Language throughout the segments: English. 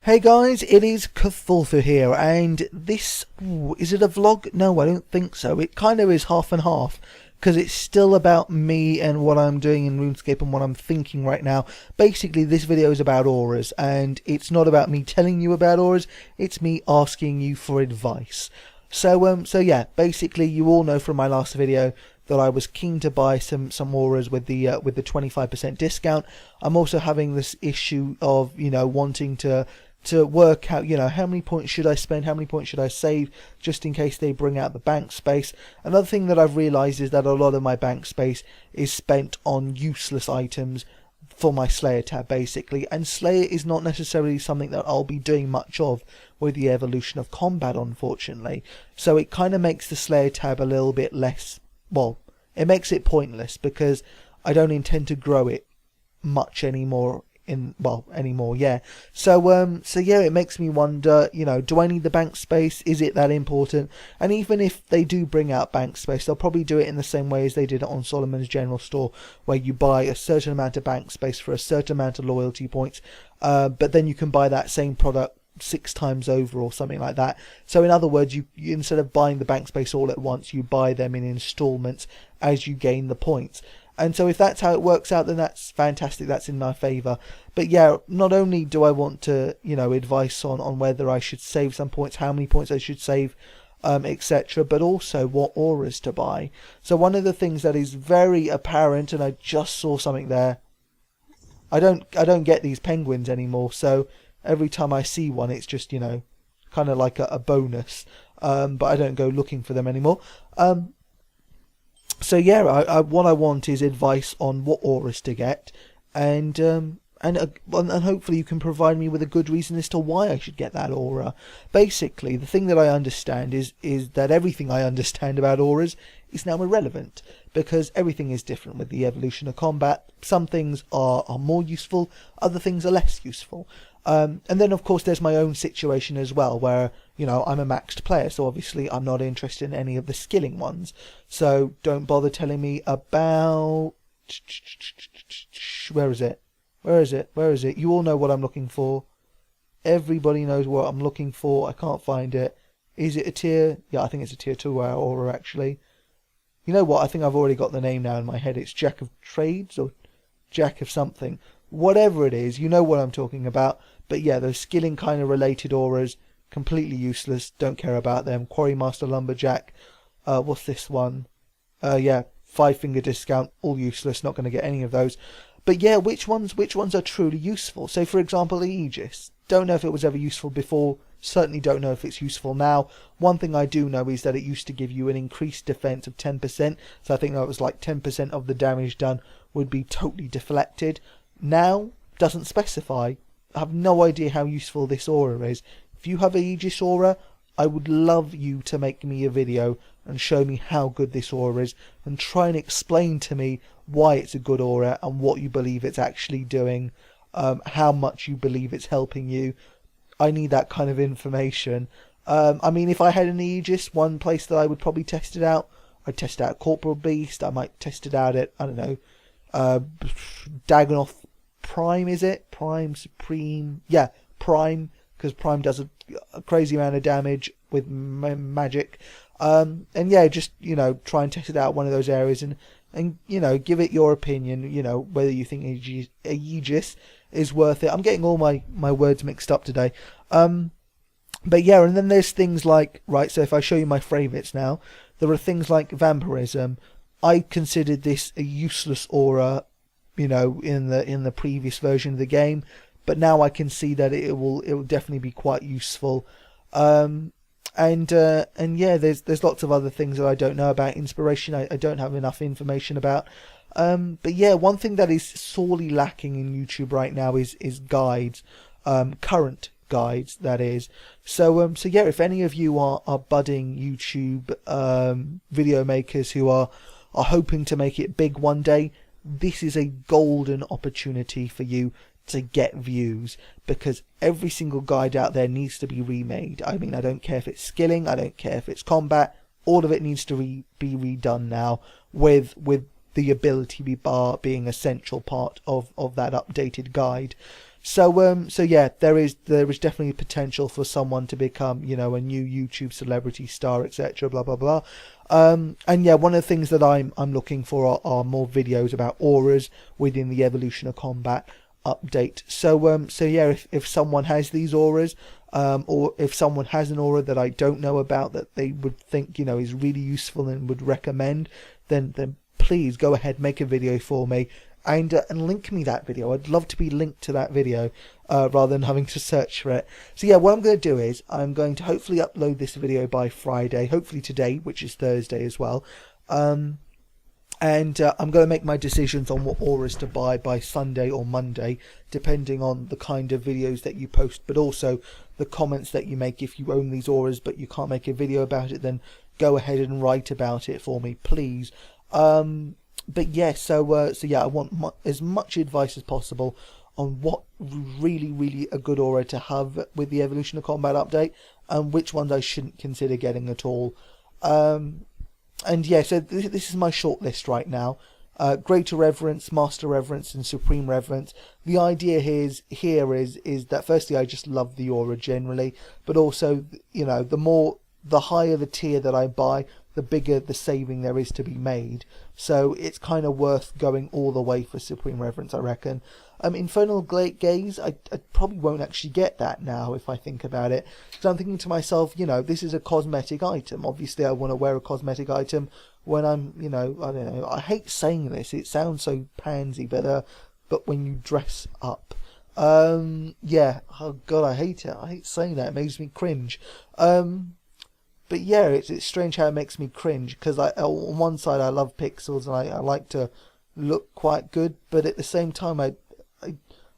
Hey guys, it is Cthulthu here, and this... is it a vlog? No, I don't think so. It kind of is half and half, because it's still about me and what I'm doing in RuneScape and what I'm thinking right now. Basically, this video is about auras, and it's not about me telling you about auras, it's me asking you for advice. So yeah, basically, you all know from my last video that I was keen to buy some auras with the 25% discount. I'm also having this issue of, you know, wanting to work out, you know, how many points should I spend, how many points should I save, just in case they bring out the bank space. Another thing that I've realised is that a lot of my bank space is spent on useless items for my Slayer tab, basically, and Slayer is not necessarily something that I'll be doing much of with the evolution of combat, unfortunately. So it kind of makes the Slayer tab a little bit less, well, it makes it pointless, because I don't intend to grow it much anymore. Yeah. So yeah, it makes me wonder, you know, do I need the bank space? Is it that important? And even if they do bring out bank space, they'll probably do it in the same way as they did it on Solomon's General Store, where you buy a certain amount of bank space for a certain amount of loyalty points, but then you can buy that same product 6 times over or something like that. So in other words, you instead of buying the bank space all at once, you buy them in installments as you gain the points. And so if that's how it works out, then that's fantastic, that's in my favour. But yeah, not only do I want to, you know, advice on whether I should save some points, how many points I should save, etc., but also what auras to buy. So one of the things that is very apparent, and I just saw something there, I don't get these penguins anymore, so every time I see one, it's just, you know, kind of like a bonus, but I don't go looking for them anymore. So yeah, what I want is advice on what auras to get, and hopefully you can provide me with a good reason as to why I should get that aura. Basically, the thing that I understand is that everything I understand about auras is now irrelevant, because everything is different with the evolution of combat. Some things are more useful, other things are less useful. And then of course there's my own situation as well, where, you know, I'm a maxed player, so obviously I'm not interested in any of the skilling ones. So don't bother telling me about... Where is it? Where is it? Where is it? You all know what I'm looking for. Everybody knows what I'm looking for. I can't find it. Is it a tier? Yeah, I think it's a tier 2 aura, actually. You know what? I think I've already got the name now in my head. It's Jack of Trades or Jack of something. Whatever it is, you know what I'm talking about. But yeah, those skilling kind of related auras, completely useless. Don't care about them. Quarrymaster Lumberjack. What's this one? Yeah, 5-finger discount. All useless. Not going to get any of those. But yeah, which ones are truly useful? So for example, the Aegis. Don't know if it was ever useful before. Certainly don't know if it's useful now. One thing I do know is that it used to give you an increased defense of 10%. So I think that was like 10% of the damage done would be totally deflected. Now, doesn't specify. I have no idea how useful this aura is. If you have an Aegis aura, I would love you to make me a video and show me how good this aura is, and try and explain to me why it's a good aura and what you believe it's actually doing, how much you believe it's helping you. I need that kind of information. I mean, if I had an Aegis, one place that I would probably test it out, I'd test it out Corporal Beast. I might test it out at, I don't know, Dagonoth Prime, is it? Prime, Supreme? Yeah, Prime, because Prime does a crazy amount of damage with magic. And yeah, just, you know, try and test it out one of those areas, and you know, give it your opinion, you know, whether you think Aegis is worth it. I'm getting all my words mixed up today. But yeah, and then there's things like, right, so if I show you my favourites now, there are things like Vampirism. I considered this a useless aura, you know, in the previous version of the game, but now I can see that it will definitely be quite useful. And yeah, there's lots of other things that I don't know about. Inspiration, I don't have enough information about. But yeah, one thing that is sorely lacking in YouTube right now is guides, current guides, that is. So yeah, if any of you are budding YouTube video makers who are hoping to make it big one day, this is a golden opportunity for you to get views, because every single guide out there needs to be remade. I mean, I don't care if it's skilling, I don't care if it's combat, all of it needs to be redone now, with the ability bar being a central part of that updated guide. So yeah, there is definitely potential for someone to become, you know, a new YouTube celebrity star, etc. Blah blah blah. And yeah, one of the things that I'm looking for are more videos about auras within the Evolution of Combat update. So yeah, if someone has these auras, or if someone has an aura that I don't know about that they would think, you know, is really useful and would recommend, then please go ahead, make a video for me. And link me that video. I'd love to be linked to that video rather than having to search for it. So yeah, what I'm going to do is I'm going to hopefully upload this video by Friday, hopefully today, which is Thursday as well. And I'm going to make my decisions on what auras to buy by Sunday or Monday, depending on the kind of videos that you post, but also the comments that you make. If you own these auras but you can't make a video about it, then go ahead and write about it for me, please. But yeah, so yeah, I want as much advice as possible on what really a good aura to have with the Evolution of Combat update, and which ones I shouldn't consider getting at all. And yeah, so this is my short list right now. Greater Reverence, Master Reverence, and Supreme Reverence. The idea here is that firstly, I just love the aura generally, but also, you know, the higher the tier that I buy, the bigger the saving there is to be made. So it's kind of worth going all the way for Supreme Reverence, I reckon. Infernal Gaze, I probably won't actually get that now if I think about it. So I'm thinking to myself, you know, this is a cosmetic item. Obviously I want to wear a cosmetic item when I'm, you know, I don't know, I hate saying this, it sounds so pansy, but when you dress up. Yeah, oh god, I hate it. I hate saying that, it makes me cringe. But yeah, it's strange how it makes me cringe, because on one side I love pixels and I like to look quite good, but at the same time I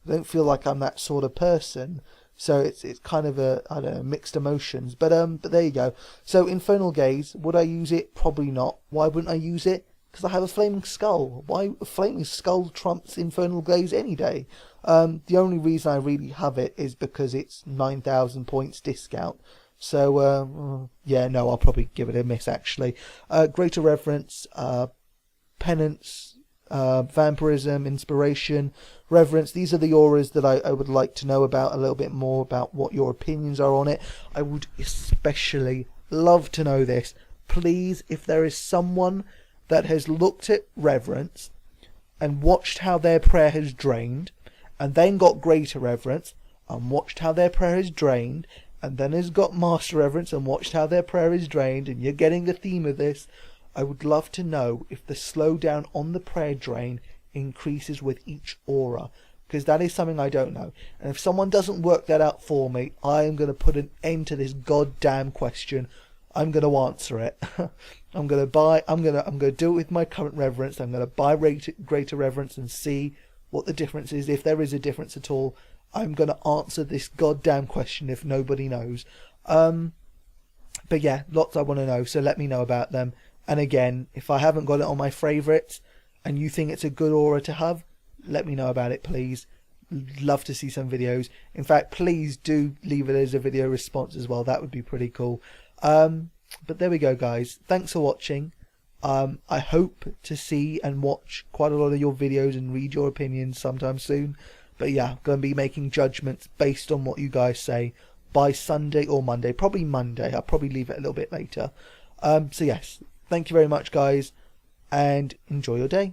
don't feel like I'm that sort of person. So it's kind of I don't know, mixed emotions. But there you go. So Infernal Gaze, would I use it? Probably not. Why wouldn't I use it? Because I have a Flaming Skull. Why Flaming Skull trumps Infernal Gaze any day? The only reason I really have it is because it's 9,000 points discount. So, yeah, no, I'll probably give it a miss, actually. Greater Reverence, Penance, Vampirism, Inspiration, Reverence. These are the auras that I would like to know about a little bit more, about what your opinions are on it. I would especially love to know this. Please, if there is someone that has looked at Reverence and watched how their prayer has drained, and then got Greater Reverence, and watched how their prayer is drained, and then has got Master Reverence and watched how their prayer is drained, and you're getting the theme of this, I would love to know if the slowdown on the prayer drain increases with each aura, because that is something I don't know. And if someone doesn't work that out for me, I am going to put an end to this goddamn question. I'm going to answer it. I'm going to do it with my current Reverence. I'm going to buy Greater Reverence and see what the difference is, if there is a difference at all. I'm going to answer this goddamn question if nobody knows. But yeah, lots I want to know, so let me know about them. And again, if I haven't got it on my favourites and you think it's a good aura to have, let me know about it, please. Love to see some videos. In fact, please do leave it as a video response as well. That would be pretty cool. But there we go, guys. Thanks for watching. I hope to see and watch quite a lot of your videos and read your opinions sometime soon. But yeah, I'm going to be making judgments based on what you guys say by Sunday or Monday. Probably Monday. I'll probably leave it a little bit later. So yes, thank you very much, guys, and enjoy your day.